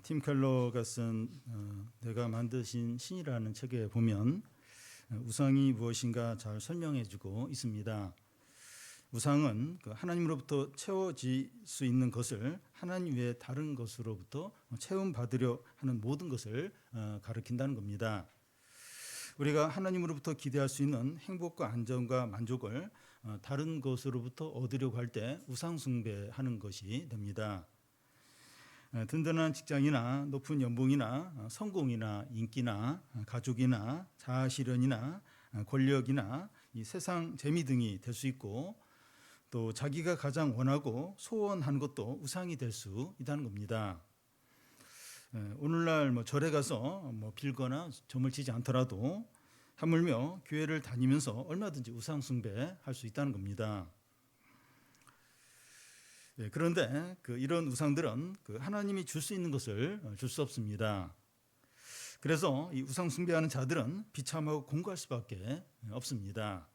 팀 켈러가 쓴 내가 만드신 신이라는 책에 보면 우상이 무엇인가 잘 설명해주고 있습니다. 우상은 하나님으로부터 채워질 수 있는 것을 하나님 외에 다른 것으로부터 채움받으려 하는 모든 것을 가리킨다는 겁니다. 우리가 하나님으로부터 기대할 수 있는 행복과 안정과 만족을 다른 것으로부터 얻으려고 할 때 우상 숭배하는 것이 됩니다. 든든한 직장이나 높은 연봉이나 성공이나 인기나 가족이나 자아실현이나 권력이나 이 세상 재미 등이 될 수 있고, 또 자기가 가장 원하고 소원하는 것도 우상이 될 수 있다는 겁니다. 오늘날 절에 가서 빌거나 점을 치지 않더라도 하물며 교회를 다니면서 얼마든지 우상 숭배할 수 있다는 겁니다. 그런데 이런 우상들은 하나님이 줄 수 있는 것을 줄 수 없습니다. 그래서 이 우상 숭배하는 자들은 비참하고 공고할 수밖에 없습니다.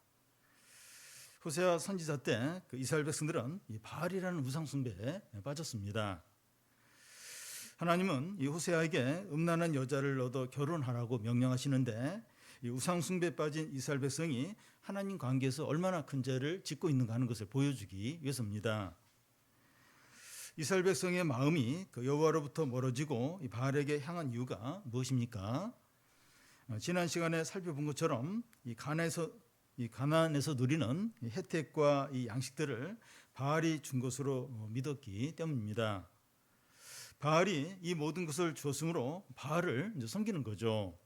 호세아 선지자 때 이스라엘 백성들은 이 바알이라는 우상 숭배에 빠졌습니다. 하나님은 이 호세아에게 음란한 여자를 얻어 결혼하라고 명령하시는데, 이 우상 숭배에 빠진 이스라엘 백성이 하나님 관계에서 얼마나 큰 죄를 짓고 있는가 하는 것을 보여주기 위해서입니다. 이스라엘 백성의 마음이 여호와로부터 멀어지고 이 바알에게 향한 이유가 무엇입니까? 지난 시간에 살펴본 것처럼 이 가나안에서 누리는 혜택과 이 양식들을 바알이 준 것으로 믿었기 때문입니다. 바알이 이 모든 것을 주었으므로 바알을 섬기는 거죠.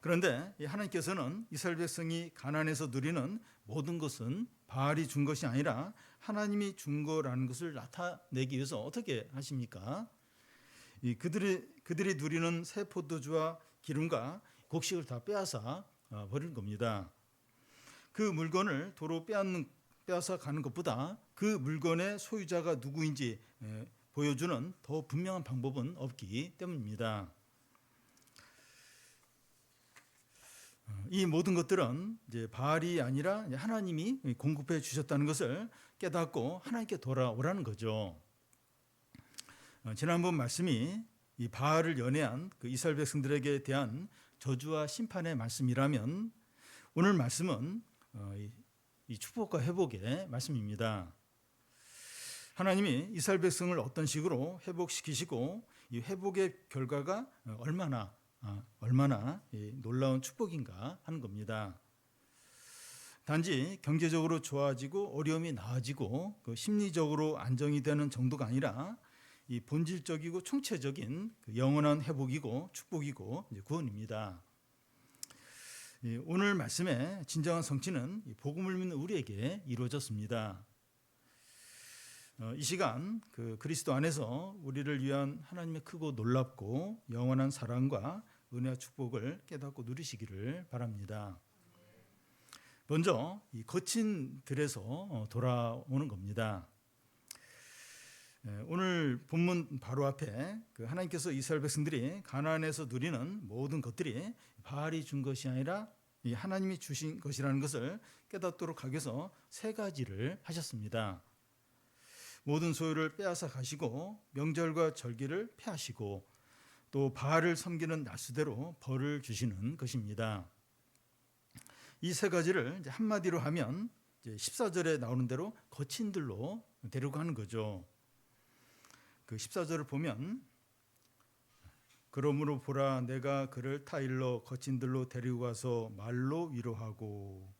그런데 하나님께서는 이스라엘 백성이 가나안에서 누리는 모든 것은 바알이 준 것이 아니라 하나님이 준 거라는 것을 나타내기 위해서 어떻게 하십니까? 그들이 누리는 새 포도주와 기름과 곡식을 다 빼앗아 버리는 겁니다. 그 물건을 도로 빼앗아 가는 것보다 그 물건의 소유자가 누구인지 보여주는 더 분명한 방법은 없기 때문입니다. 이 모든 것들은 이제 바알이 아니라 하나님이 공급해 주셨다는 것을 깨닫고 하나님께 돌아오라는 거죠. 지난번 말씀이 이 바알을 연회한 이스라엘 백성들에게 대한 저주와 심판의 말씀이라면, 오늘 말씀은 이 축복과 회복의 말씀입니다. 하나님이 이스라엘 백성을 어떤 식으로 회복시키시고 이 회복의 결과가 얼마나 놀라운 축복인가 하는 겁니다. 단지 경제적으로 좋아지고 어려움이 나아지고 심리적으로 안정이 되는 정도가 아니라 이 본질적이고 총체적인 영원한 회복이고 축복이고 구원입니다. 오늘 말씀의 진정한 성취는 복음을 믿는 우리에게 이루어졌습니다. 이 시간 그리스도 안에서 우리를 위한 하나님의 크고 놀랍고 영원한 사랑과 은혜와 축복을 깨닫고 누리시기를 바랍니다. 먼저 이 거친 들에서 돌아오는 겁니다. 오늘 본문 바로 앞에 하나님께서 이스라엘 백성들이 가나안에서 누리는 모든 것들이 바알이 준 것이 아니라 이 하나님이 주신 것이라는 것을 깨닫도록 하기 위해서 세 가지를 하셨습니다. 모든 소유를 빼앗아 가시고 명절과 절기를 폐하시고 또 바알을 섬기는 날수대로 벌을 주시는 것입니다. 이 세 가지를 이제 한마디로 하면 이제 14절에 나오는 대로 거친 들로 데리고 가는 거죠. 14절을 보면, 그러므로 보라 내가 그를 타일러 거친 들로 데리고 가서 말로 위로하고,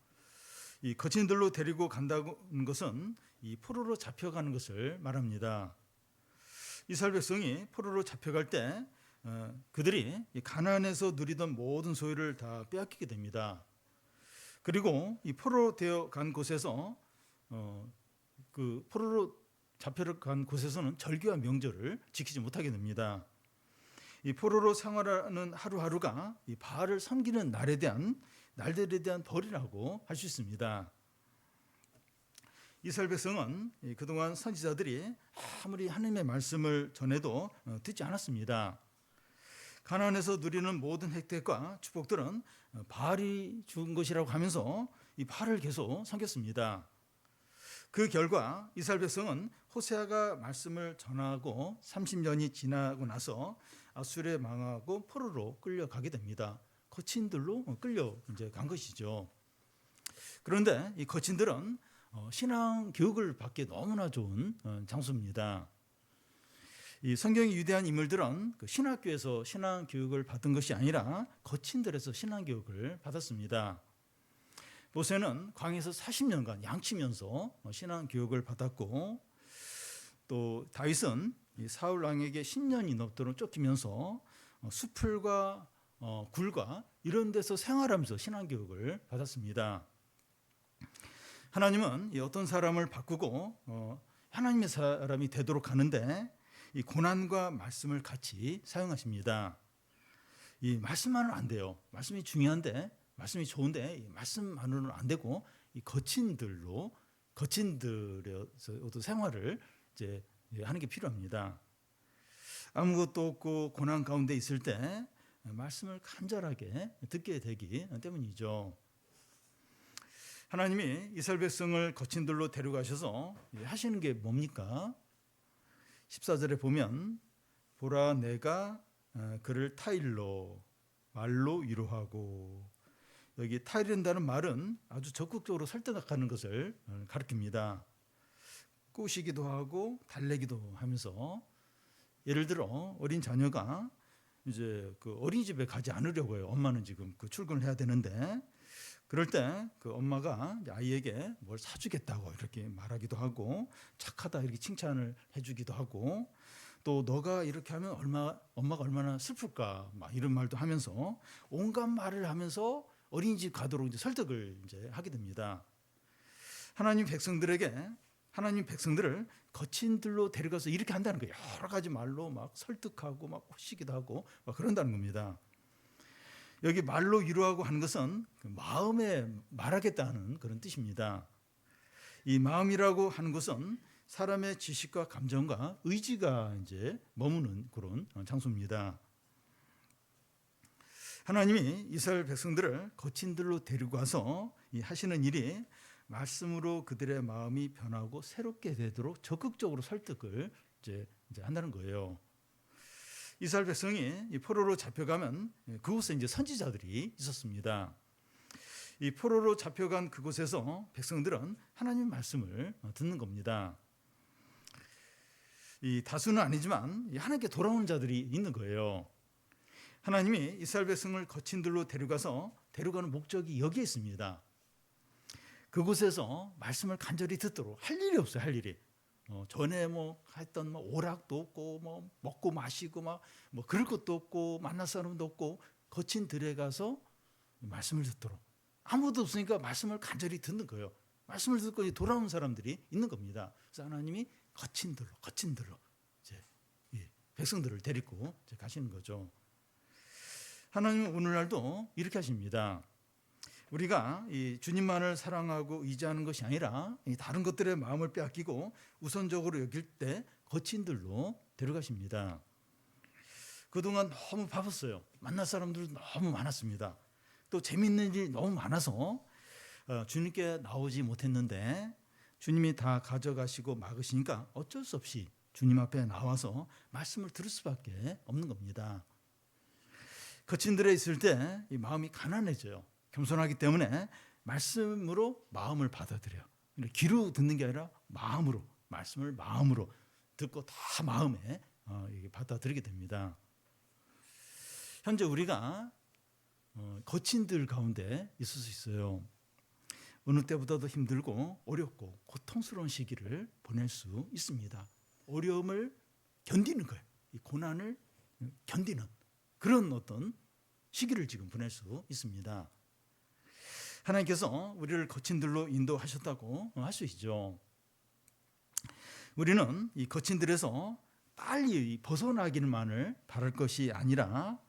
이 거친 들로 데리고 간다는 것은 이 포로로 잡혀가는 것을 말합니다. 이스라엘 백성이 포로로 잡혀갈 때 그들이 가나안에서 누리던 모든 소유를 다 빼앗기게 됩니다. 그리고 이 포로로 되어 간 곳에서 포로로 잡혀간 곳에서는 절기와 명절을 지키지 못하게 됩니다. 이 포로로 생활하는 하루하루가 이 바알을 섬기는 날들에 대한 벌이라고 할 수 있습니다. 이스라엘 백성은 그동안 선지자들이 아무리 하나님의 말씀을 전해도 듣지 않았습니다. 가나안에서 누리는 모든 혜택과 축복들은 바알이 준 것이라고 하면서 이 바알을 계속 섬겼습니다. 그 결과 이스라엘 백성은 호세아가 말씀을 전하고 30년이 지나고 나서 아수르에 망하고 포로로 끌려가게 됩니다. 거친들로 끌려 이제 간 것이죠. 그런데 이 거친들은 신앙 교육을 받기 너무나 좋은 장소입니다. 이 성경의 위대한 인물들은 그 신학교에서 신앙 교육을 받은 것이 아니라 거친들에서 신앙 교육을 받았습니다. 모세는 광야에서 40년간 양치면서 신앙 교육을 받았고, 또 다윗은 사울 왕에게 10년이 넘도록 쫓기면서 수풀과 굴과 이런 데서 생활하면서 신앙 교육을 받았습니다. 하나님은 어떤 사람을 바꾸고 하나님의 사람이 되도록 하는데 이 고난과 말씀을 같이 사용하십니다. 이 말씀만은 안 돼요. 말씀이 중요한데, 말씀이 좋은데 이 말씀만으로는 안 되고 이 거친들의 생활을 이제 하는 게 필요합니다. 아무것도 없고 고난 가운데 있을 때 말씀을 간절하게 듣게 되기 때문이죠. 하나님이 이스라엘 백성을 거친들로 데려가셔서 하시는 게 뭡니까? 14절에 보면 보라 내가 그를 타일로 말로 위로하고, 여기 타이른다는 말은 아주 적극적으로 설득하는 것을 가리킵니다. 꼬시기도 하고 달래기도 하면서, 예를 들어 어린 자녀가 이제 그 어린이집에 가지 않으려고 해요. 엄마는 지금 그 출근을 해야 되는데, 그럴 때 그 엄마가 아이에게 뭘 사주겠다고 이렇게 말하기도 하고, 착하다 이렇게 칭찬을 해주기도 하고, 또 너가 이렇게 하면 엄마가 얼마나 슬플까 막 이런 말도 하면서 온갖 말을 하면서 어린이집 가도록 이제 설득을 이제 하게 됩니다. 하나님 백성들을 거친들로 데려가서 이렇게 한다는 거예요. 여러 가지 말로 막 설득하고 막 꼬시기도 하고 막 그런다는 겁니다. 여기 말로 위로하고 하는 것은 그 마음에 말하겠다는 그런 뜻입니다. 이 마음이라고 하는 것은 사람의 지식과 감정과 의지가 이제 머무는 그런 장소입니다. 하나님이 이스라엘 백성들을 거친들로 데리고 와서 하시는 일이 말씀으로 그들의 마음이 변하고 새롭게 되도록 적극적으로 설득을 이제 한다는 거예요. 이스라엘 백성이 포로로 잡혀가면 그곳에 이제 선지자들이 있었습니다. 이 포로로 잡혀간 그곳에서 백성들은 하나님 말씀을 듣는 겁니다. 이 다수는 아니지만 하나님께 돌아오는 자들이 있는 거예요. 하나님이 이스라엘 백성을 거친들로 데려가는 목적이 여기에 있습니다. 그곳에서 말씀을 간절히 듣도록 할 일이 없어요. 할 일이. 전에 했던 오락도 없고 먹고 마시고 그럴 것도 없고 만날 사람도 없고 거친 들에 가서 말씀을 듣도록 아무도 없으니까 말씀을 간절히 듣는 거예요. 말씀을 듣고 돌아오는 사람들이 있는 겁니다. 그래서 하나님이 거친들로 이제 백성들을 데리고 이제 가시는 거죠. 하나님은 오늘날도 이렇게 하십니다. 우리가 이 주님만을 사랑하고 의지하는 것이 아니라 다른 것들의 마음을 빼앗기고 우선적으로 여길 때 거친들로 데려가십니다. 그동안 너무 바빴어요. 만날 사람들도 너무 많았습니다. 또 재밌는 일이 너무 많아서 주님께 나오지 못했는데 주님이 다 가져가시고 막으시니까 어쩔 수 없이 주님 앞에 나와서 말씀을 들을 수밖에 없는 겁니다. 거친들에 있을 때 이 마음이 가난해져요. 겸손하기 때문에 말씀으로 마음을 받아들여요. 귀로 듣는 게 아니라 마음으로, 말씀을 마음으로 듣고 다 마음에 받아들이게 됩니다. 현재 우리가 거친들 가운데 있을 수 있어요. 어느 때보다도 힘들고 어렵고 고통스러운 시기를 보낼 수 있습니다. 어려움을 견디는 거예요. 이 고난을 견디는 그런 어떤 시기를 지금 보낼 수 있습니다. 하나님께서 우리를 거친들로 인도하셨다고 할 수 있죠. 우리는 이 거친들에서 빨리 벗어나기만을 바랄 것이 아니라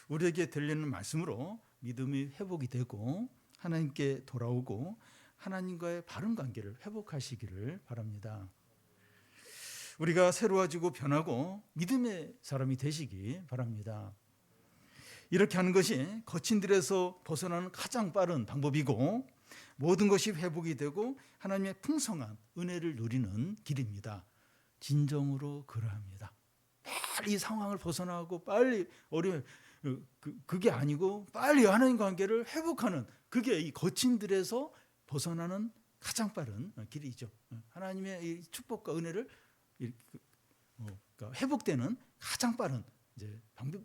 우리에게 들리는 말씀으로 믿음이 회복이 되고 하나님께 돌아오고 하나님과의 바른 관계를 회복하시기를 바랍니다. 우리가 새로워지고 변하고 믿음의 사람이 되시기 바랍니다. 이렇게 하는 것이 거친들에서 벗어나는 가장 빠른 방법이고 모든 것이 회복이 되고 하나님의 풍성한 은혜를 누리는 길입니다. 진정으로 그러합니다. 빨리 이 상황을 벗어나고 빨리 어려움 그게 아니고 빨리 하나님 관계를 회복하는, 그게 이 거친 들에서 벗어나는 가장 빠른 길이죠. 하나님의 이 축복과 은혜를 그러니까 회복되는 가장 빠른 이제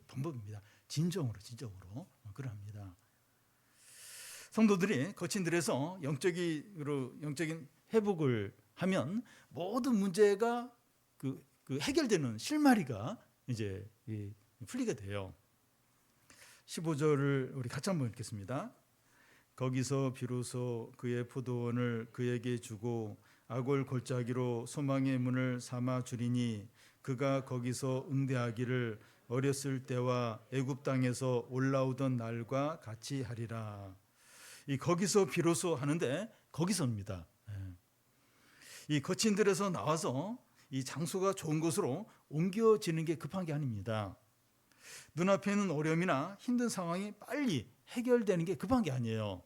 방법입니다. 진정으로 그러합니다. 성도들이 거친 들에서 영적인 회복을 하면 모든 문제가 그 해결되는 실마리가 이제 풀리게 돼요. 15절을 우리 같이 한번 읽겠습니다. 거기서 비로소 그의 포도원을 그에게 주고 아골 골짜기로 소망의 문을 삼아 주리니 그가 거기서 응대하기를 어렸을 때와 애굽 땅에서 올라오던 날과 같이 하리라. 이 거기서 비로소 하는데 거기서입니다. 이 거친 들에서 나와서 이 장소가 좋은 곳으로 옮겨지는 게 급한 게 아닙니다. 눈앞에 있는 어려움이나 힘든 상황이 빨리 해결되는 게 급한 게 아니에요.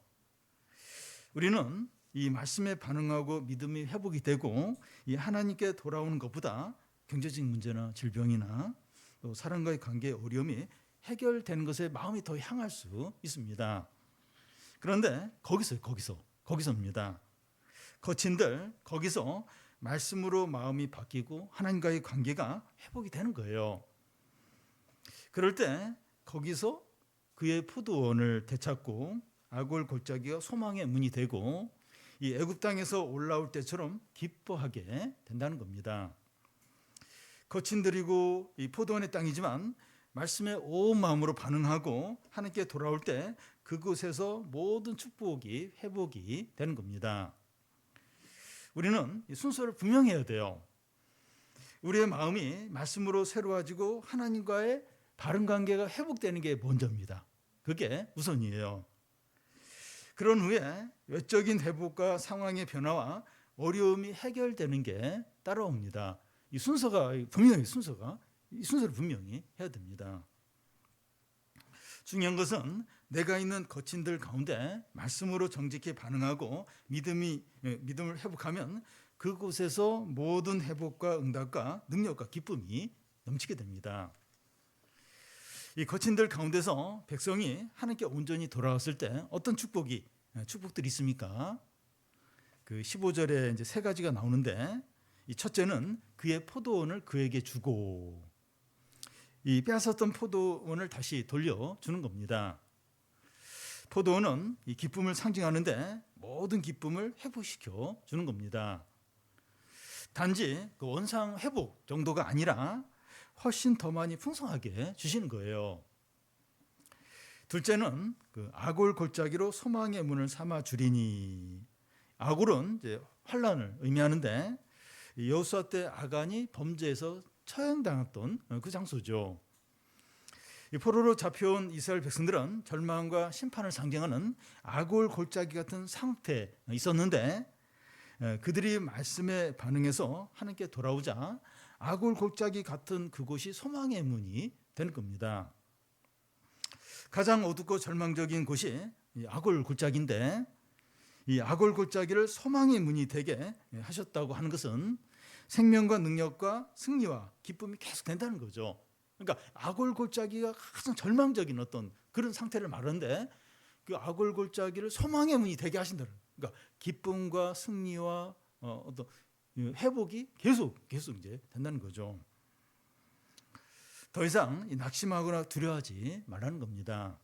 우리는 이 말씀에 반응하고 믿음이 회복이 되고 이 하나님께 돌아오는 것보다 경제적인 문제나 질병이나 또 사람과의 관계의 어려움이 해결되는 것에 마음이 더 향할 수 있습니다. 그런데 거기서입니다. 거친들 거기서 말씀으로 마음이 바뀌고 하나님과의 관계가 회복이 되는 거예요. 그럴 때 거기서 그의 포도원을 되찾고 아골 골짜기가 소망의 문이 되고 이 애굽 땅에서 올라올 때처럼 기뻐하게 된다는 겁니다. 거친 들이고 이 포도원의 땅이지만 말씀에 온 마음으로 반응하고 하나님께 돌아올 때 그곳에서 모든 축복이 회복이 되는 겁니다. 우리는 이 순서를 분명히 해야 돼요. 우리의 마음이 말씀으로 새로워지고 하나님과의 바른 관계가 회복되는 게 먼저입니다. 그게 우선이에요. 그런 후에 외적인 회복과 상황의 변화와 어려움이 해결되는 게 따라옵니다. 이 순서를 분명히 해야 됩니다. 중요한 것은 내가 있는 거친들 가운데 말씀으로 정직히 반응하고 믿음을 회복하면 그곳에서 모든 회복과 응답과 능력과 기쁨이 넘치게 됩니다. 이 거친들 가운데서 백성이 하나님께 온전히 돌아왔을 때 어떤 축복들이 있습니까? 그 15절에 이제 세 가지가 나오는데 이 첫째는 그의 포도원을 그에게 주고, 이 빼앗았던 포도원을 다시 돌려주는 겁니다. 포도원은 이 기쁨을 상징하는데 모든 기쁨을 회복시켜 주는 겁니다. 단지 그 원상 회복 정도가 아니라 훨씬 더 많이 풍성하게 주시는 거예요. 둘째는 그 아골 골짜기로 소망의 문을 삼아 주리니, 아골은 이제 환란을 의미하는데 여호수아 때 아간이 범죄에서 처형당했던 그 장소죠. 이 포로로 잡혀온 이스라엘 백성들은 절망과 심판을 상징하는 아골 골짜기 같은 상태에 있었는데 그들이 말씀에 반응해서 하나님께 돌아오자 아골 골짜기 같은 그곳이 소망의 문이 되는 겁니다. 가장 어둡고 절망적인 곳이 이 아골 골짜기인데 이 아골 골짜기를 소망의 문이 되게 하셨다고 하는 것은 생명과 능력과 승리와 기쁨이 계속 된다는 거죠. 그러니까 아골 골짜기가 가장 절망적인 어떤 그런 상태를 말하는데 그 아골 골짜기를 소망의 문이 되게 하신다는, 그러니까 기쁨과 승리와 어떤 회복이 계속 이제 된다는 거죠. 더 이상 낙심하거나 두려워하지 말라는 겁니다.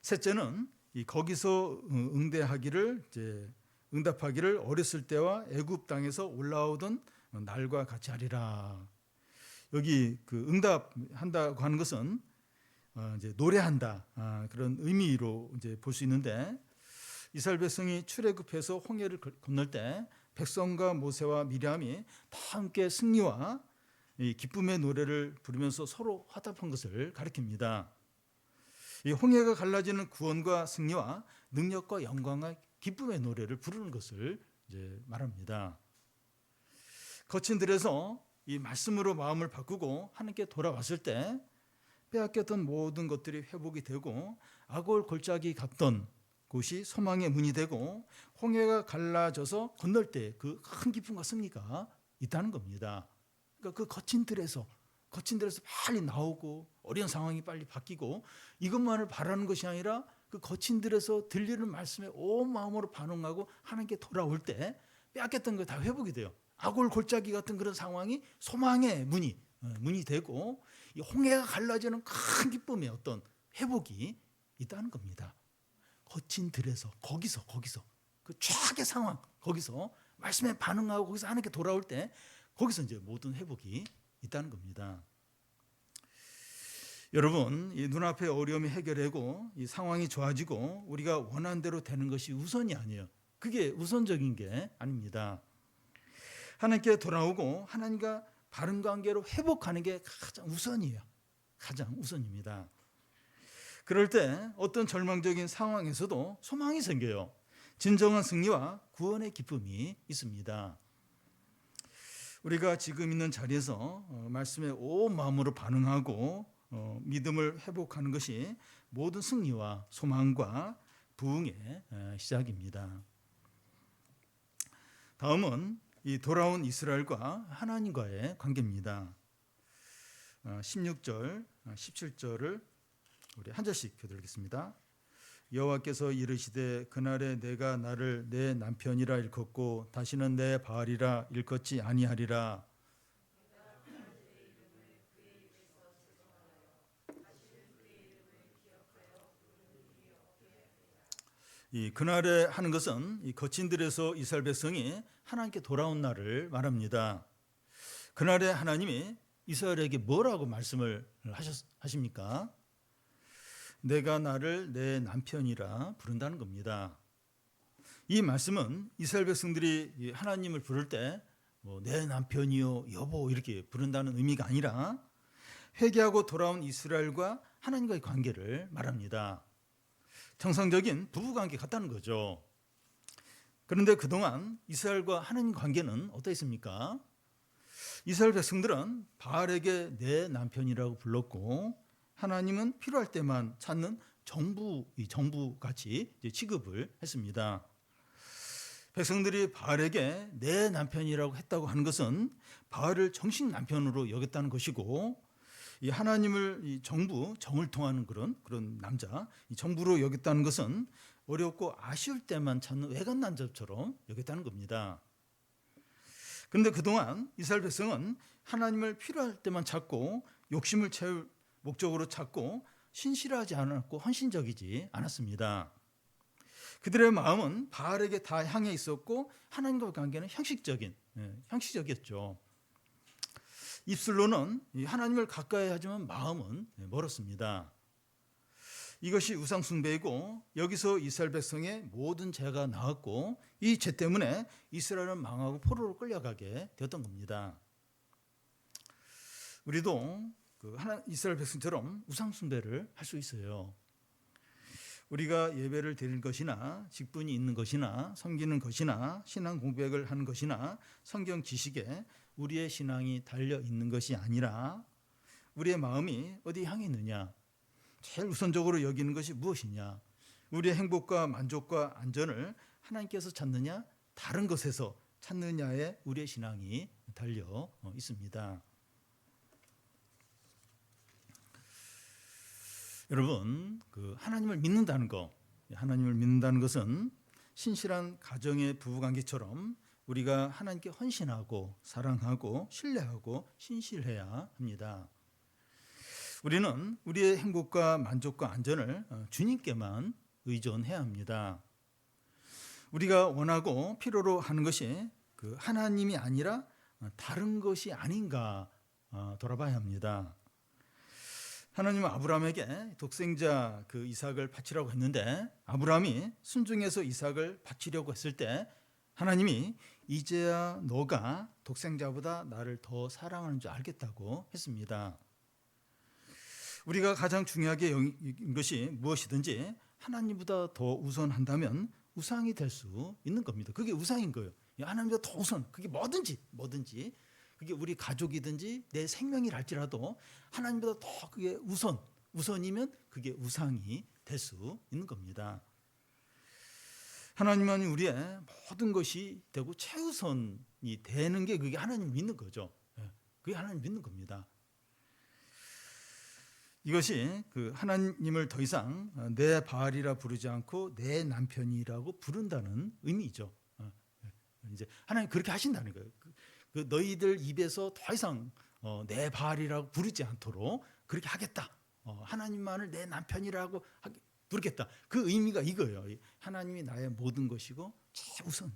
셋째는 이 거기서 응답하기를 어렸을 때와 애굽 땅에서 올라오던 날과 같이 하리라. 여기 그 응답한다고 하는 것은 이제 노래한다 그런 의미로 이제 볼 수 있는데, 이스라엘 백성이 출애굽해서 홍해를 건널 때 백성과 모세와 미리암이 다 함께 승리와 이 기쁨의 노래를 부르면서 서로 화답한 것을 가리킵니다. 이 홍해가 갈라지는 구원과 승리와 능력과 영광과 기쁨의 노래를 부르는 것을 이제 말합니다. 거친 들에서 이 말씀으로 마음을 바꾸고 하나님께 돌아왔을 때 빼앗겼던 모든 것들이 회복이 되고 아골 골짜기 같던 그것이 소망의 문이 되고 홍해가 갈라져서 건널 때 그 큰 기쁨과 승리가 있다는 겁니다. 그러니까 그 거친 들에서 빨리 나오고 어려운 상황이 빨리 바뀌고 이것만을 바라는 것이 아니라 그 거친 들에서 들리는 말씀에 온 마음으로 반응하고 하나님께 돌아올 때 빼앗겼던 거 다 회복이 돼요. 아골 골짜기 같은 그런 상황이 소망의 문이 되고 이 홍해가 갈라지는 큰 기쁨의 어떤 회복이 있다는 겁니다. 거친 들에서 거기서 그 최악의 상황 거기서 말씀에 반응하고 거기서 하나님께 돌아올 때 거기서 이제 모든 회복이 있다는 겁니다. 여러분, 이 눈앞의 어려움이 해결되고 이 상황이 좋아지고 우리가 원하는 대로 되는 것이 우선이 아니에요. 그게 우선적인 게 아닙니다. 하나님께 돌아오고 하나님과 바른 관계로 회복하는 게 가장 우선이에요. 가장 우선입니다. 그럴 때 어떤 절망적인 상황에서도 소망이 생겨요. 진정한 승리와 구원의 기쁨이 있습니다. 우리가 지금 있는 자리에서 말씀에 온 마음으로 반응하고 믿음을 회복하는 것이 모든 승리와 소망과 부흥의 시작입니다. 다음은 이 돌아온 이스라엘과 하나님과의 관계입니다. 16절, 17절을 우리 한 절씩 교독하겠습니다. 여호와께서 이르시되 그날에 내가 나를 내 남편이라 일컫고 다시는 내 바알이라 일컫지 아니하리라. 이 그날에 하는 것은 이 거친 들에서 이스라엘 백성이 하나님께 돌아온 날을 말합니다. 그날에 하나님이 이스라엘에게 뭐라고 말씀을 하십니까? 내가 나를 내 남편이라 부른다는 겁니다. 이 말씀은 이스라엘 백성들이 하나님을 부를 때 내 남편이요 여보 이렇게 부른다는 의미가 아니라 회개하고 돌아온 이스라엘과 하나님과의 관계를 말합니다. 정상적인 부부관계 같다는 거죠. 그런데 그동안 이스라엘과 하나님 관계는 어떠했습니까? 이스라엘 백성들은 바알에게 내 남편이라고 불렀고 하나님은 필요할 때만 찾는 정부같이 취급을 했습니다. 백성들이 바알에게 내 남편이라고 했다고 하는 것은 바알을 정식 남편으로 여겼다는 것이고 이 하나님을 이 정을 통하는 그런 남자, 이 정부로 여겼다는 것은 어렵고 아쉬울 때만 찾는 외간 남자처럼 여겼다는 겁니다. 그런데 그동안 이스라엘 백성은 하나님을 필요할 때만 찾고 욕심을 채울 목적으로 찾고 신실하지 않았고 헌신적이지 않았습니다. 그들의 마음은 바알에게 다 향해 있었고 하나님과의 관계는 형식적이었죠. 입술로는 하나님을 가까이 하지만 마음은 멀었습니다. 이것이 우상 숭배이고 여기서 이스라엘 백성의 모든 죄가 나왔고 이 죄 때문에 이스라엘은 망하고 포로로 끌려가게 되었던 겁니다. 우리도 이스라엘 백성처럼 우상 숭배를 할 수 있어요. 우리가 예배를 드릴 것이나 직분이 있는 것이나 섬기는 것이나 신앙 공백을 하는 것이나 성경 지식에 우리의 신앙이 달려 있는 것이 아니라 우리의 마음이 어디 향해 있느냐, 제일 우선적으로 여기는 것이 무엇이냐, 우리의 행복과 만족과 안전을 하나님께서 찾느냐 다른 것에서 찾느냐에 우리의 신앙이 달려 있습니다. 여러분, 하나님을 믿는다는 것은 신실한 가정의 부부관계처럼 우리가 하나님께 헌신하고 사랑하고 신뢰하고 신실해야 합니다. 우리는 우리의 행복과 만족과 안전을 주님께만 의존해야 합니다. 우리가 원하고 필요로 하는 것이 하나님이 아니라 다른 것이 아닌가 돌아봐야 합니다. 하나님은 아브라함에게 독생자 이삭을 바치라고 했는데 아브라함이 순종해서 이삭을 바치려고 했을 때 하나님이 이제야 너가 독생자보다 나를 더 사랑하는 줄 알겠다고 했습니다. 우리가 가장 중요하게 여긴 것이 무엇이든지 하나님보다 더 우선한다면 우상이 될 수 있는 겁니다. 그게 우상인 거예요. 하나님보다 더 우선, 그게 뭐든지 그게 우리 가족이든지 내 생명이라 할지라도 하나님보다 더 그게 우선이면 그게 우상이 될 수 있는 겁니다. 하나님은 우리의 모든 것이 되고 최우선이 되는 게 그게 하나님 믿는 거죠. 그게 하나님 믿는 겁니다. 이것이 그 하나님을 더 이상 내 바알이라 부르지 않고 내 남편이라고 부른다는 의미죠. 이제 하나님 그렇게 하신다는 거예요. 그 너희들 입에서 더 이상 내 바알이라고 부르지 않도록 그렇게 하겠다. 하나님만을 내 남편이라고 부르겠다. 그 의미가 이거예요. 하나님이 나의 모든 것이고 최우선.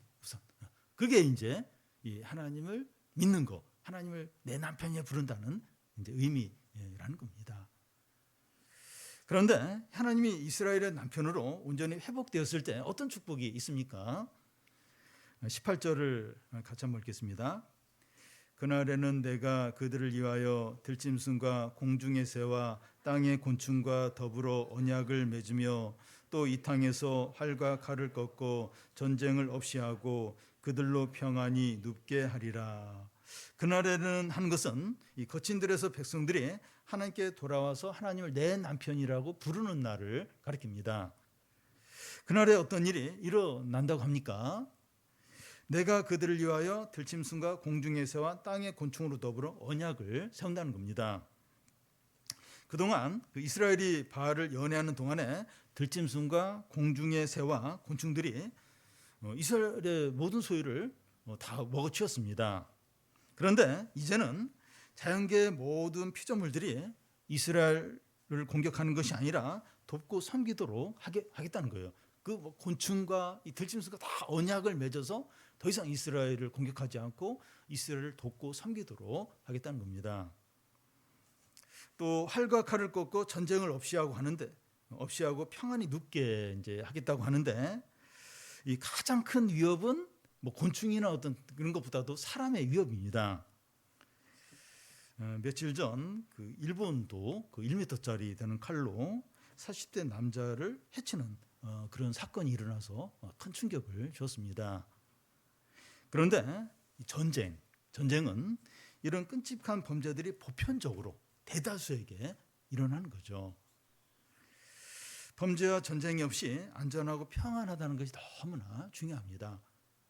그게 이제 이 하나님을 믿는 거, 하나님을 내 남편이라 부른다는 이제 의미라는 겁니다. 그런데 하나님이 이스라엘의 남편으로 온전히 회복되었을 때 어떤 축복이 있습니까? 18절을 같이 한번 읽겠습니다. 그날에는 내가 그들을 위하여 들짐승과 공중의 새와 땅의 곤충과 더불어 언약을 맺으며 또 이 땅에서 활과 칼을 꺾고 전쟁을 없이 하고 그들로 평안히 눕게 하리라. 그날에는 한 것은 이 거친 들에서 백성들이 하나님께 돌아와서 하나님을 내 남편이라고 부르는 날을 가리킵니다. 그날에 어떤 일이 일어난다고 합니까? 내가 그들을 위하여 들짐승과 공중의 새와 땅의 곤충으로 더불어 언약을 세운다는 겁니다. 그동안 그 이스라엘이 바알을 연애하는 동안에 들짐승과 공중의 새와 곤충들이 이스라엘의 모든 소유를 다 먹어치웠습니다. 그런데 이제는 자연계의 모든 피조물들이 이스라엘을 공격하는 것이 아니라 돕고 섬기도록 하겠다는 거예요. 그 곤충과 이 들짐승과 다 언약을 맺어서 더 이상 이스라엘을 공격하지 않고 이스라엘을 돕고 섬기도록 하겠다는 겁니다. 또 활과 칼을 꺾고 전쟁을 없이 하고 평안히 눕게 이제 하겠다고 하는데 이 가장 큰 위협은 뭐 곤충이나 어떤 그런 것보다도 사람의 위협입니다. 며칠 전 그 일본도 그 1m짜리 되는 칼로 40대 남자를 해치는 그런 사건이 일어나서 큰 충격을 줬습니다. 그런데 전쟁은 이런 끔찍한 범죄들이 보편적으로 대다수에게 일어나는 거죠. 범죄와 전쟁이 없이 안전하고 평안하다는 것이 너무나 중요합니다.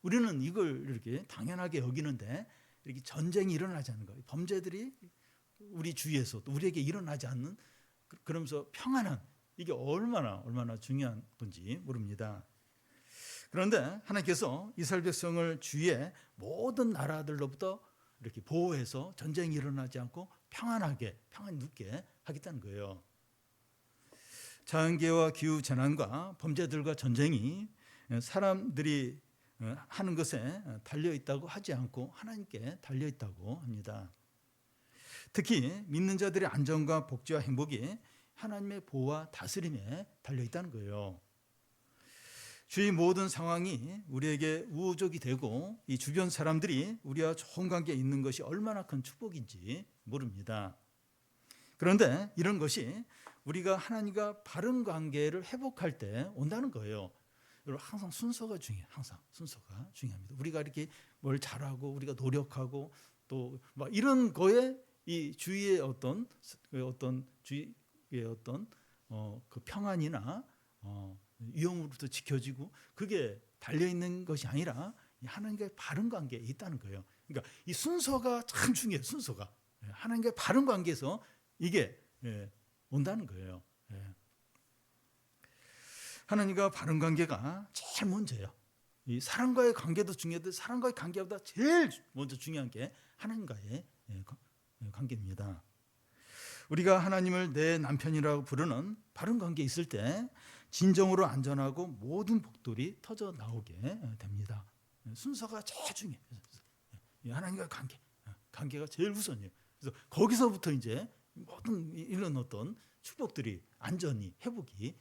우리는 이걸 이렇게 당연하게 여기는데 이렇게 전쟁이 일어나지 않는 거예요. 범죄들이 우리 주위에서 또 우리에게 일어나지 않는 그러면서 평안한 이게 얼마나 중요한 건지 모릅니다. 그런데 하나님께서 이스라엘 백성을 주위에 모든 나라들로부터 이렇게 보호해서 전쟁이 일어나지 않고 평안히 눕게 하겠다는 거예요. 자연계와 기후 재난과 범죄들과 전쟁이 사람들이 하는 것에 달려 있다고 하지 않고 하나님께 달려 있다고 합니다. 특히 믿는 자들의 안전과 복지와 행복이 하나님의 보호와 다스림에 달려 있다는 거예요. 주위 모든 상황이 우리에게 우호적이 되고 이 주변 사람들이 우리와 좋은 관계에 있는 것이 얼마나 큰 축복인지 모릅니다. 그런데 이런 것이 우리가 하나님과 바른 관계를 회복할 때 온다는 거예요. 여러분 항상 순서가 중요해요. 항상 순서가 중요합니다. 우리가 이렇게 뭘 잘하고 우리가 노력하고 또 막 이런 거에 이 주위의 어떤 그 평안이나 위험으로부터 지켜지고 그게 달려 있는 것이 아니라 하나님과의 바른 관계에 있다는 거예요. 그러니까 이 순서가 참 중요해요. 순서가 하나님과의 바른 관계에서 이게 온다는 거예요. 하나님과 바른 관계가 제일 먼저예요. 이 사람과의 관계도 중요한데 사람과의 관계보다 제일 먼저 중요한 게 하나님과의 관계입니다. 우리가 하나님을 내 남편이라고 부르는 바른 관계에 있을 때 진정으로 안전하고 모든 복들이 터져 나오게 됩니다. 순서가 제일 중요해요. 하나님과의 관계가 제일 우선이에요. 그래서 거기서부터 이제 모든 이런 어떤 축복들이 안전이 회복이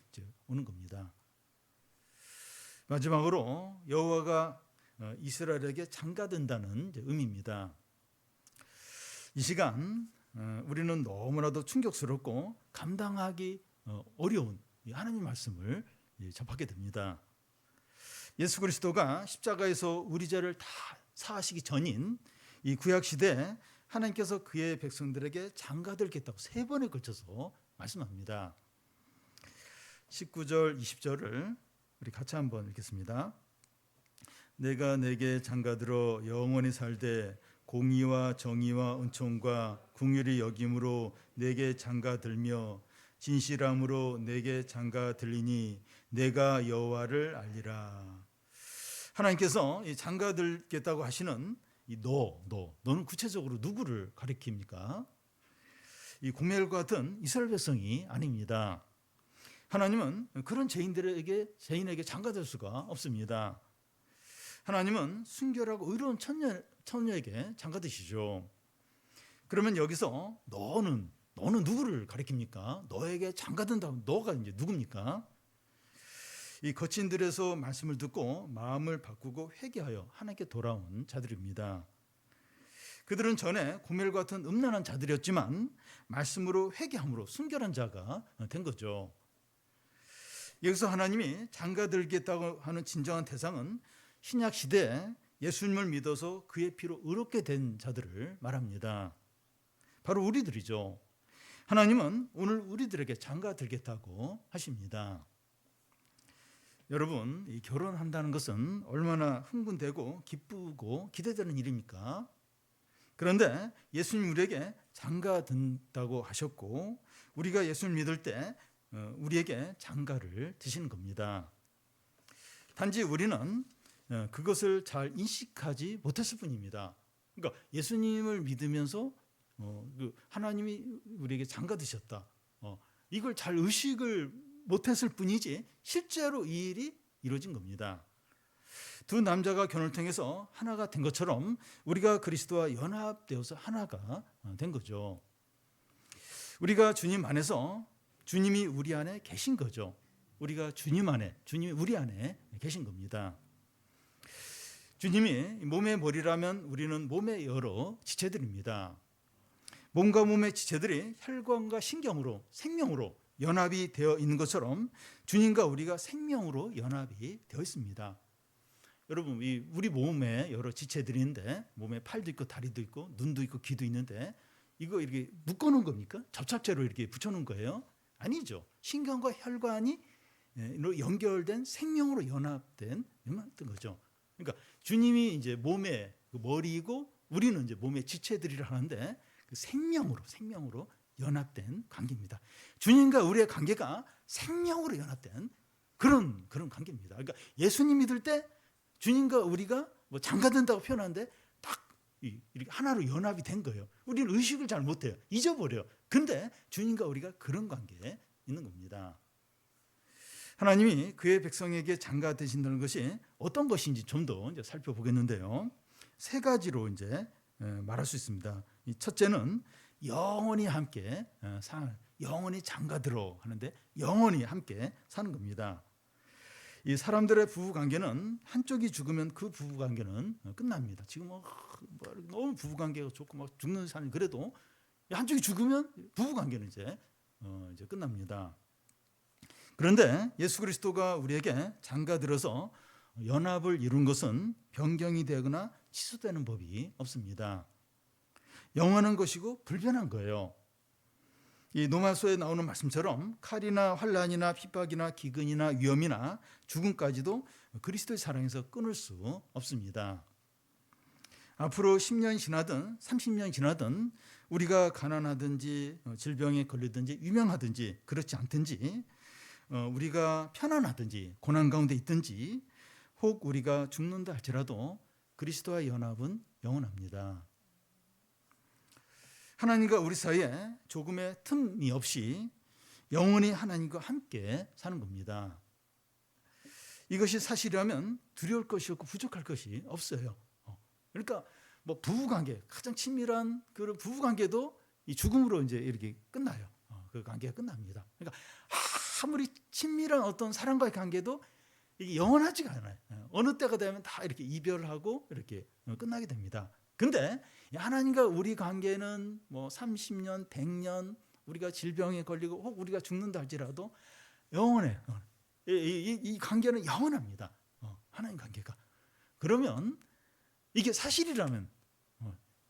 오는 겁니다. 마지막으로 여호와가 이스라엘에게 장가든다는 의미입니다. 이 시간 우리는 너무나도 충격스럽고 감당하기 어려운 하나님의 말씀을 접하게 됩니다. 예수 그리스도가 십자가에서 우리 죄를 다 사하시기 전인 이 구약 시대에 하나님께서 그의 백성들에게 장가들겠다고 3번에 걸쳐서 말씀합니다. 19절, 20절을 우리 같이 한번 읽겠습니다. 내가 내게 장가들어 영원히 살되 공의와 정의와 은총과 긍휼히 여김으로 내게 장가들며 진실함으로 내게 장가들리니 내가 여호와를 알리라. 하나님께서 이 장가들겠다고 하시는 이 너는 구체적으로 누구를 가리킵니까? 이 고멜과 같은 이스라엘 백성이 아닙니다. 하나님은 그런 죄인에게 장가될 수가 없습니다. 하나님은 순결하고 의로운 처녀에게 장가드시죠. 그러면 여기서 너는 누구를 가리킵니까? 너에게 장가든다면 너가 이제 누굽니까? 이 거친들에서 말씀을 듣고 마음을 바꾸고 회개하여 하나님께 돌아온 자들입니다. 그들은 전에 고멜과 같은 음란한 자들이었지만 말씀으로 회개함으로 순결한 자가 된 거죠. 여기서 하나님이 장가들겠다고 하는 진정한 대상은 신약 시대에 예수님을 믿어서 그의 피로 의롭게 된 자들을 말합니다. 바로 우리들이죠. 하나님은 오늘 우리들에게 장가들겠다고 하십니다. 여러분, 이 결혼한다는 것은 얼마나 흥분되고 기쁘고 기대되는 일입니까? 그런데 예수님 우리에게 장가든다고 하셨고 우리가 예수를 믿을 때 우리에게 장가를 드시는 겁니다. 단지 우리는 그것을 잘 인식하지 못했을 뿐입니다. 그러니까 예수님을 믿으면서 하나님이 우리에게 장가 드셨다. 이걸 잘 의식을 못했을 뿐이지 실제로 이 일이 이루어진 겁니다. 두 남자가 결혼을 통해서 하나가 된 것처럼 우리가 그리스도와 연합되어서 하나가 된 거죠. 우리가 주님 안에서 주님이 우리 안에 계신 거죠. 우리가 주님 안에, 주님이 우리 안에 계신 겁니다. 주님이 몸의 머리라면 우리는 몸의 여러 지체들입니다. 몸과 몸의 지체들이 혈관과 신경으로, 생명으로 연합이 되어 있는 것처럼 주님과 우리가 생명으로 연합이 되어 있습니다. 여러분, 우리 몸에 여러 지체들이 있는데 몸에 팔도 있고 다리도 있고 눈도 있고 귀도 있는데 이거 이렇게 묶어놓은 겁니까? 접착제로 이렇게 붙여놓은 거예요? 아니죠. 신경과 혈관이 연결된 생명으로 연합된 거죠. 그러니까 주님이 이제 몸의 머리이고 우리는 이제 몸의 지체들이라 하는데 그 생명으로 연합된 관계입니다. 주님과 우리의 관계가 생명으로 연합된 그런 관계입니다. 그러니까 예수님 믿을 때 주님과 우리가 뭐 장가든다고 표현하는데 딱 이렇게 하나로 연합이 된 거예요. 우리는 의식을 잘 못해요. 잊어버려요. 근데 주님과 우리가 그런 관계에 있는 겁니다. 하나님이 그의 백성에게 장가 되신다는 것이 어떤 것인지 좀 더 이제 살펴보겠는데요. 세 가지로 이제 말할 수 있습니다. 이 첫째는 영원히 함께 영원히 장가들어 하는데 영원히 함께 사는 겁니다. 이 사람들의 부부 관계는 한쪽이 죽으면 그 부부 관계는 끝납니다. 지금 너무 부부 관계가 좋고 막 죽는 사람이 그래도 한쪽이 죽으면 부부 관계는 이제 끝납니다. 그런데 예수 그리스도가 우리에게 장가들어서 연합을 이룬 것은 변경이 되거나 취소되는 법이 없습니다. 영원한 것이고 불변한 거예요. 이 로마서에 나오는 말씀처럼 칼이나 환난이나 핍박이나 기근이나 위험이나 죽음까지도 그리스도의 사랑에서 끊을 수 없습니다. 앞으로 10년 지나든 30년 지나든 우리가 가난하든지 질병에 걸리든지 유명하든지 그렇지 않든지 우리가 편안하든지 고난 가운데 있든지 혹 우리가 죽는다 할지라도 그리스도와의 연합은 영원합니다. 하나님과 우리 사이에 조금의 틈이 없이 영원히 하나님과 함께 사는 겁니다. 이것이 사실이라면 두려울 것이 없고 부족할 것이 없어요. 그러니까 뭐 부부관계, 가장 친밀한 그런 부부관계도 이 죽음으로 이제 이렇게 끝나요. 그 관계가 끝납니다. 그러니까 아무리 친밀한 어떤 사람과의 관계도 이게 영원하지가 않아요. 어느 때가 되면 다 이렇게 이별하고 이렇게 끝나게 됩니다. 근데 하나님과 우리 관계는 뭐 30년, 100년 우리가 질병에 걸리고 혹 우리가 죽는다 할지라도 영원해요. 이 관계는 영원합니다. 하나님 관계가. 그러면 이게 사실이라면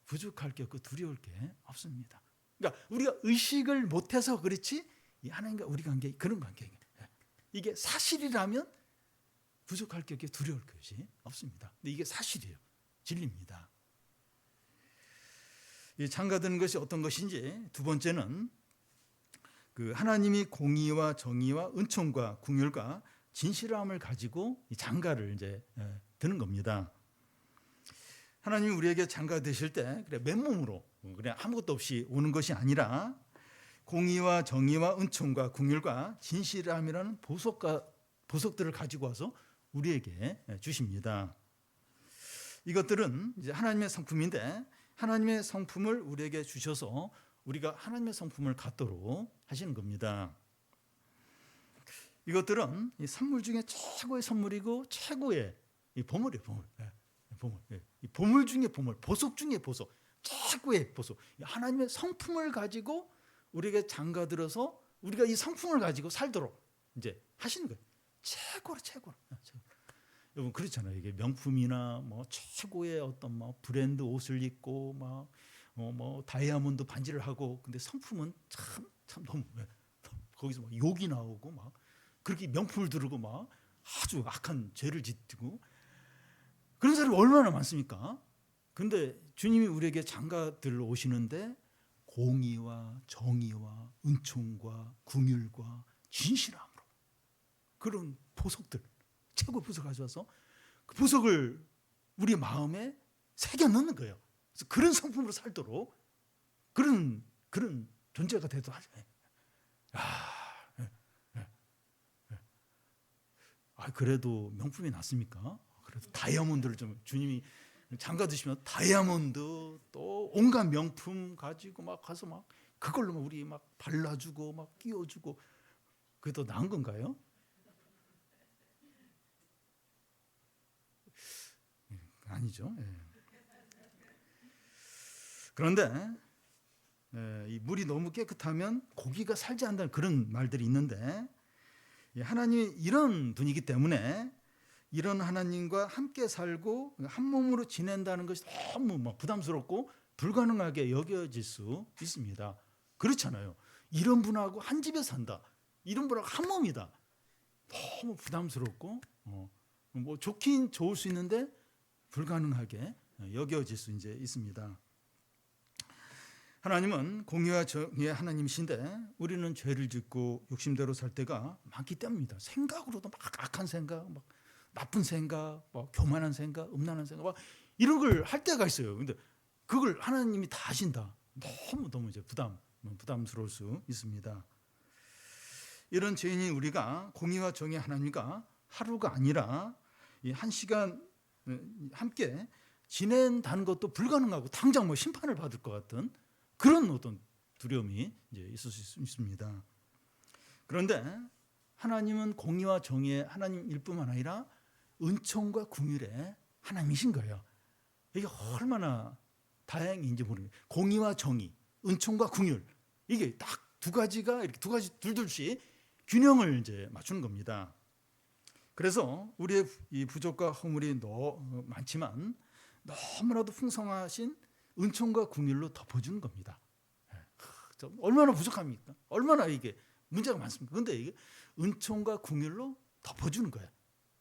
부족할 게 없고 두려울 게 없습니다. 그러니까 우리가 의식을 못해서 그렇지 이 하나님과 우리 관계 그런 관계예요. 이게 사실이라면 부족할 게 두려울 것이 없습니다. 근데 이게 사실이에요. 진리입니다. 이 장가드는 것이 어떤 것인지, 두 번째는 그 하나님이 공의와 정의와 은총과 궁율과 진실함을 가지고 이 장가를 이제 드는 겁니다. 하나님이 우리에게 장가 되실 때 그래 맨몸으로 그냥 아무것도 없이 오는 것이 아니라 공의와 정의와 은총과 궁율과 진실함이라는 보석들을 가지고 와서 우리에게 주십니다. 이것들은 이제 하나님의 성품인데, 하나님의 성품을 우리에게 주셔서 우리가 하나님의 성품을 갖도록 하시는 겁니다. 이것들은 이 선물 중에 최고의 선물이고 최고의 이 보물이에요. 보물. 이 보물 중에 보물, 보석 중에 보석, 최고의 보석. 하나님의 성품을 가지고 우리에게 장가들어서 우리가 이 성품을 가지고 살도록 이제 하시는 거예요. 최고로. 여러분 그렇잖아요. 이게 명품이나 뭐 최고의 어떤 뭐 브랜드 옷을 입고 막 뭐 다이아몬드 반지를 하고, 근데 성품은 참 너무 거기서 막 욕이 나오고 막 그렇게 명품을 두르고 막 아주 악한 죄를 짓고 그런 사람이 얼마나 많습니까? 근데 주님이 우리에게 장가들 오시는데 공의와 정의와 은총과 궁율과 진실함으로 그런 보석들, 최고의 보석을 가져와서 그 보석을 우리 마음에 새겨 넣는 거예요. 그래서 그런 성품으로 살도록 그런 존재가 되도록 하죠. 그래도 명품이 낫습니까? 그래도 다이아몬드를 좀 주님이 장가 드시면 다이아몬드 또 온갖 명품 가지고 막 가서 막 그걸로 막 우리 막 발라주고 막 끼워주고 그게 더 나은 건가요? 아니죠. 그런데 이 물이 너무 깨끗하면 고기가 살지 않는다는 그런 말들이 있는데, 하나님이 이런 분이기 때문에 이런 하나님과 함께 살고 한 몸으로 지낸다는 것이 너무 막 부담스럽고 불가능하게 여겨질 수 있습니다. 그렇잖아요. 이런 분하고 한 집에 산다, 이런 분하고 한 몸이다, 너무 부담스럽고 뭐 좋긴 좋을 수 있는데 불가능하게 여겨질 수 이제 있습니다. 하나님은 공의와 정의의 하나님이신데 우리는 죄를 짓고 욕심대로 살 때가 많기 때문입니다. 생각으로도 막 악한 생각, 막 나쁜 생각, 막 교만한 생각, 음란한 생각, 막 이런 걸 할 때가 있어요. 근데 그걸 하나님이 다 하신다. 너무 이제 부담스러울 수 있습니다. 이런 죄인인 우리가 공의와 정의의 하나님과 하루가 아니라 이 한 시간 함께 지낸다는 것도 불가능하고 당장 뭐 심판을 받을 것 같은 그런 어떤 두려움이 이제 있을 수 있습니다. 그런데 하나님은 공의와 정의의 하나님일 뿐만 아니라 은총과 궁율의 하나님이신 거예요. 이게 얼마나 다행인지 모르겠어요. 공의와 정의, 은총과 궁율, 이게 딱 두 가지가 이렇게 두 가지 둘씩 균형을 이제 맞추는 겁니다. 그래서 우리의 이 부족과 허물이 많지만 너무나도 풍성하신 은총과 궁율로 덮어주는 겁니다. 얼마나 부족합니까? 얼마나 이게 문제가 많습니까? 그런데 이게 은총과 궁율로 덮어주는 거예요.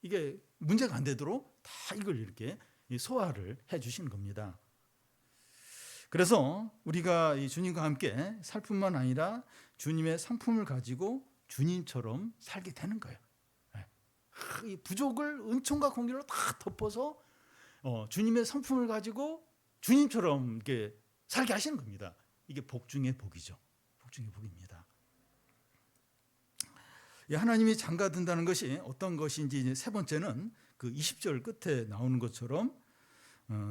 이게 문제가 안 되도록 다 이걸 이렇게 소화를 해주시는 겁니다. 그래서 우리가 이 주님과 함께 살 뿐만 아니라 주님의 성품을 가지고 주님처럼 살게 되는 거예요. 이 부족을 은총과 궁율로 다 덮어서 주님의 성품을 가지고 주님처럼 이렇게 살게 하시는 겁니다. 이게 복 중의 복이죠. 복 중의 복입니다. 하나님이 장가든다는 것이 어떤 것인지 세 번째는 그 20절 끝에 나오는 것처럼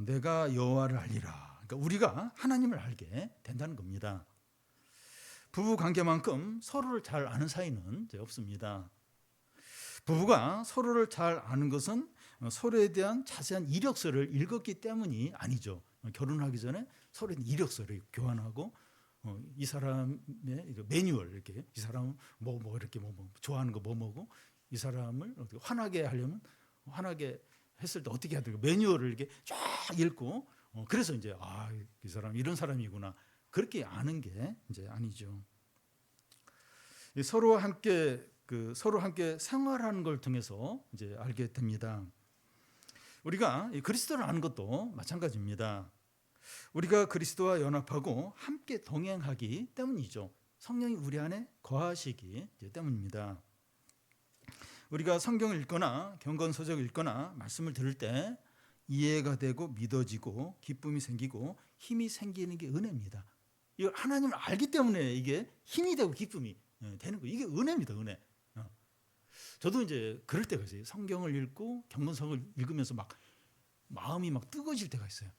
내가 여호와를 알리라. 그러니까 우리가 하나님을 알게 된다는 겁니다. 부부 관계만큼 서로를 잘 아는 사이는 이제 없습니다. 부부가 서로를 잘 아는 것은 서로에 대한 자세한 이력서를 읽었기 때문이 아니죠. 결혼하기 전에 서로의 이력서를 교환하고 이 사람의 매뉴얼, 이렇게 이 사람은 뭐 이렇게 뭐 좋아하는 거 뭐고 이 사람을 어떻게 화나게 하려면 화나게 했을 때 어떻게 해야 될까 매뉴얼을 이렇게 쫙 읽고 그래서 이제 이 사람 이런 사람이구나 그렇게 아는 게 이제 아니죠. 서로와 함께 그 서로 함께 생활하는 걸 통해서 이제 알게 됩니다. 우리가 그리스도를 아는 것도 마찬가지입니다. 우리가 그리스도와 연합하고 함께 동행하기 때문이죠. 성령이 우리 안에 거하시기 때문입니다. 우리가 성경을 읽거나 경건서적을 읽거나 말씀을 들을 때 이해가 되고 믿어지고 기쁨이 생기고 힘이 생기는 게 은혜입니다. 이걸 하나님을 알기 때문에 이게 힘이 되고 기쁨이 되는 거예요. 이게 은혜입니다. 은혜. 저도 이제 그럴 때가 있어요. 성경을 읽고 경건서적을 읽으면서 막 마음이 막 뜨거워질 때가 있어요.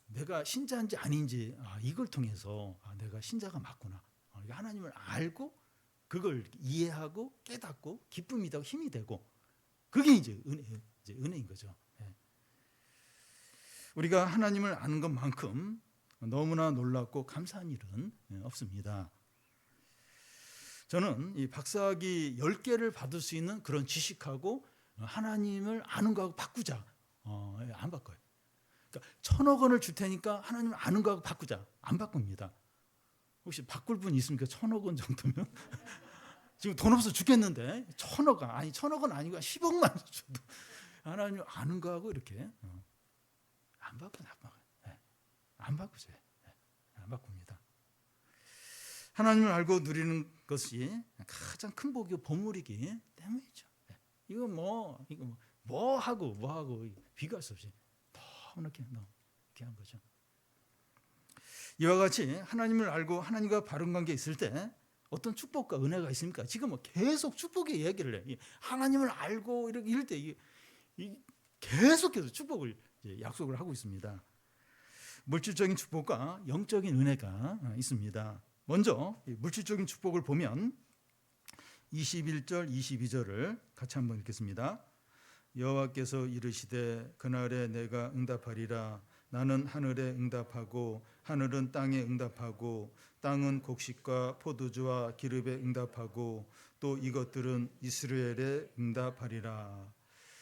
내가 신자인지 아닌지 이걸 통해서 내가 신자가 맞구나. 하나님을 알고 그걸 이해하고 깨닫고 기쁨이 되고 힘이 되고 그게 이제 은혜인 거죠. 우리가 하나님을 아는 것만큼 너무나 놀랍고 감사한 일은 없습니다. 저는 이 박사학위 10개를 받을 수 있는 그런 지식하고 하나님을 아는 거하고 바꾸자. 안 바꿔요. 그러니까 1,000억 원을 줄 테니까 하나님을 아는 거하고 바꾸자. 안 바꿉니다. 혹시 바꿀 분 있습니까? 1,000억 원 정도면? 지금 돈 없어 죽겠는데 1,000억 원 아니 1,000억 원 아니고 10억만 줘도 하나님 아는 거하고 이렇게 안 바꾸죠. 안 바꾸죠. 안 바꿉니다. 하나님을 알고 누리는 것이 가장 큰 복이고 보물이기 때문이죠. 이거 뭐하고 비교할 수 없이 너무 귀한 거죠. 이와 같이 하나님을 알고 하나님과 바른 관계에 있을 때 어떤 축복과 은혜가 있습니까? 지금 계속 축복의 이야기를 해. 하나님을 알고 이럴 때 계속해서 축복을 약속을 하고 있습니다. 물질적인 축복과 영적인 은혜가 있습니다. 먼저 물질적인 축복을 보면 21절, 22절을 같이 한번 읽겠습니다. 여호와께서 이르시되 그날에 내가 응답하리라. 나는 하늘에 응답하고 하늘은 땅에 응답하고 땅은 곡식과 포도주와 기름에 응답하고 또 이것들은 이스라엘에 응답하리라.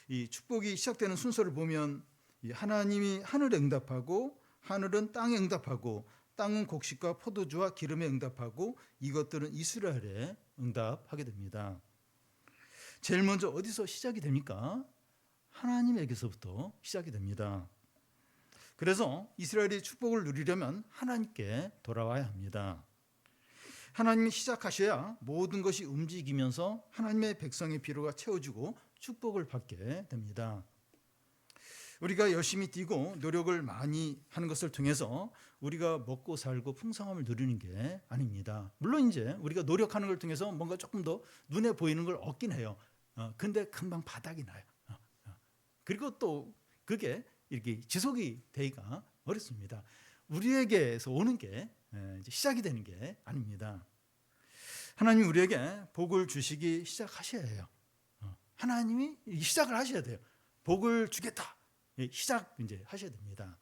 이 축복이 시작되는 순서를 보면 하나님이 하늘에 응답하고 하늘은 땅에 응답하고 땅은 곡식과 포도주와 기름에 응답하고 이것들은 이스라엘에 응답하게 됩니다. 제일 먼저 어디서 시작이 됩니까? 하나님에게서부터 시작이 됩니다. 그래서 이스라엘이 축복을 누리려면 하나님께 돌아와야 합니다. 하나님이 시작하셔야 모든 것이 움직이면서 하나님의 백성의 필요가 채워지고 축복을 받게 됩니다. 우리가 열심히 뛰고 노력을 많이 하는 것을 통해서 우리가 먹고 살고 풍성함을 누리는 게 아닙니다. 물론 이제 우리가 노력하는 걸 통해서 뭔가 조금 더 눈에 보이는 걸 얻긴 해요. 근데 금방 바닥이 나요. 그리고 또 그게 이렇게 지속이 되기가 어렵습니다. 우리에게서 오는 게 이제 시작이 되는 게 아닙니다. 하나님 우리에게 복을 주시기 시작하셔야 해요. 하나님이 시작을 하셔야 돼요. 복을 주겠다. 시작 이제 하셔야 됩니다.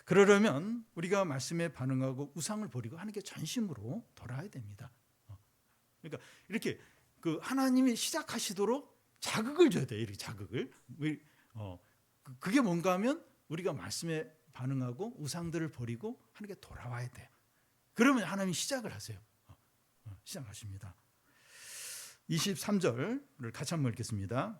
그러려면 우리가 말씀에 반응하고 우상을 버리고 하나님께 전심으로 돌아야 됩니다. 그러니까 이렇게 그 하나님이 시작하시도록 자극을 줘야 돼요. 이렇게 자극을. 그게 뭔가 하면 우리가 말씀에 반응하고 우상들을 버리고 하나님께 돌아와야 돼요. 그러면 하나님이 시작을 하세요. 시작하십니다. 23절을 같이 한번 읽겠습니다.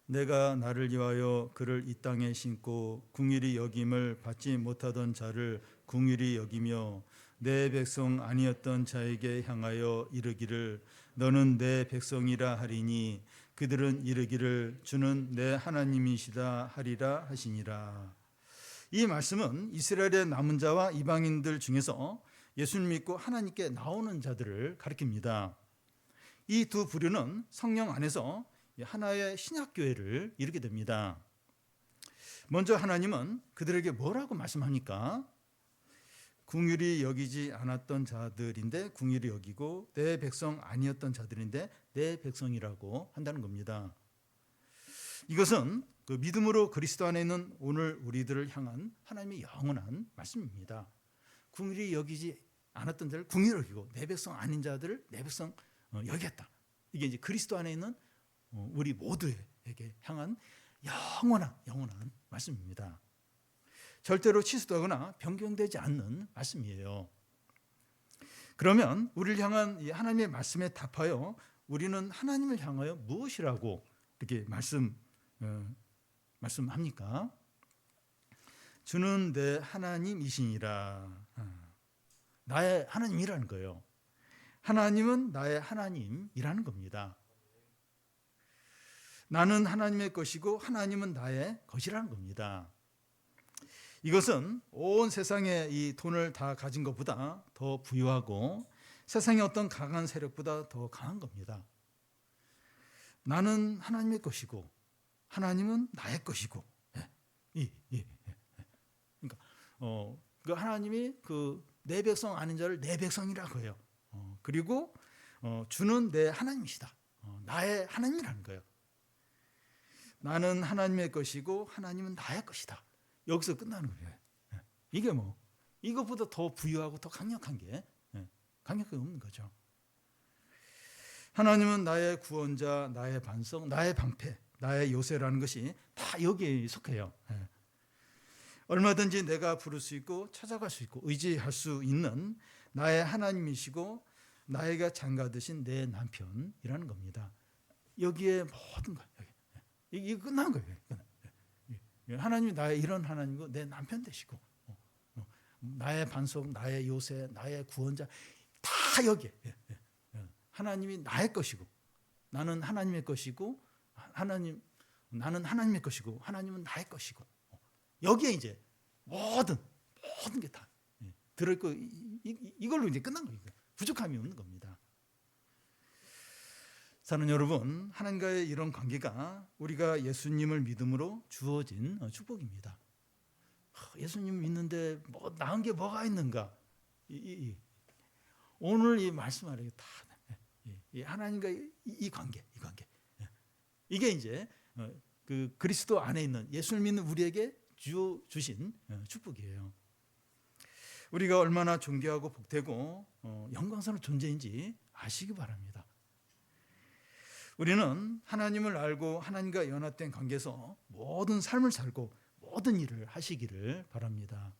내가 나를 위하여 그를 이 땅에 심고 궁일이 여김을 받지 못하던 자를 궁일이 여기며 내 백성 아니었던 자에게 향하여 이르기를 너는 내 백성이라 하리니 그들은 이르기를 주는 내 하나님이시다 하리라 하시니라. 이 말씀은 이스라엘의 남은 자와 이방인들 중에서 예수를 믿고 하나님께 나오는 자들을 가리킵니다. 이 두 부류는 성령 안에서 하나의 신약교회를 이루게 됩니다. 먼저 하나님은 그들에게 뭐라고 말씀합니까? 궁휼히 여기지 않았던 자들인데 궁휼히 여기고 내 백성 아니었던 자들인데 내 백성이라고 한다는 겁니다. 이것은 그 믿음으로 그리스도 안에 있는 오늘 우리들을 향한 하나님의 영원한 말씀입니다. 궁휼히 여기지 않았던 자를 궁휼히 여기고 내 백성 아닌 자들을 내 백성 여기겠다. 이게 이제 그리스도 안에 있는 우리 모두에게 향한 영원한 말씀입니다. 절대로 취소되거나 변경되지 않는 말씀이에요. 그러면 우리를 향한 이 하나님의 말씀에 답하여 우리는 하나님을 향하여 무엇이라고 이렇게 말씀합니까? 주는 내 하나님이시니라. 나의 하나님이라는 거예요. 하나님은 나의 하나님이라는 겁니다. 나는 하나님의 것이고 하나님은 나의 것이라는 겁니다. 이것은 온 세상의 이 돈을 다 가진 것보다 더 부유하고 세상의 어떤 강한 세력보다 더 강한 겁니다. 나는 하나님의 것이고 하나님은 나의 것이고. 그러니까 그 하나님이 내 백성 아닌 자를 내 백성이라고 해요. 그리고 주는 내 하나님이시다. 나의 하나님이라는 거예요. 나는 하나님의 것이고 하나님은 나의 것이다. 여기서 끝나는 거예요. 이게 이것보다 더 부유하고 더 강력한 게 없는 거죠. 하나님은 나의 구원자, 나의 반석, 나의 방패, 나의 요새라는 것이 다 여기에 속해요. 얼마든지 내가 부를 수 있고 찾아갈 수 있고 의지할 수 있는 나의 하나님이시고 나에게 장가드신 내 남편이라는 겁니다. 여기에 모든 거 이게 끝난 거예요. 하나님이 나의 이런 하나님이고 내 남편 되시고 나의 반석, 나의 요새, 나의 구원자 다 여기에. 하나님이 나의 것이고 나는 하나님의 것이고 나는 하나님의 것이고 하나님은 나의 것이고 여기에 이제 모든 게 다 들어있고 이걸로 이제 끝난 거예요. 부족함이 없는 겁니다. 사는 여러분, 하나님과의 이런 관계가 우리가 예수님을 믿음으로 주어진 축복입니다. 예수님 믿는데 나은 게 뭐가 있는가? 오늘 이 말씀 아래 다 하나님과 이 관계. 이게 이제 그 그리스도 안에 있는 예수를 믿는 우리에게 주신 축복이에요. 우리가 얼마나 존귀하고 복되고 영광스러운 존재인지 아시기 바랍니다. 우리는 하나님을 알고 하나님과 연합된 관계에서 모든 삶을 살고 모든 일을 하시기를 바랍니다.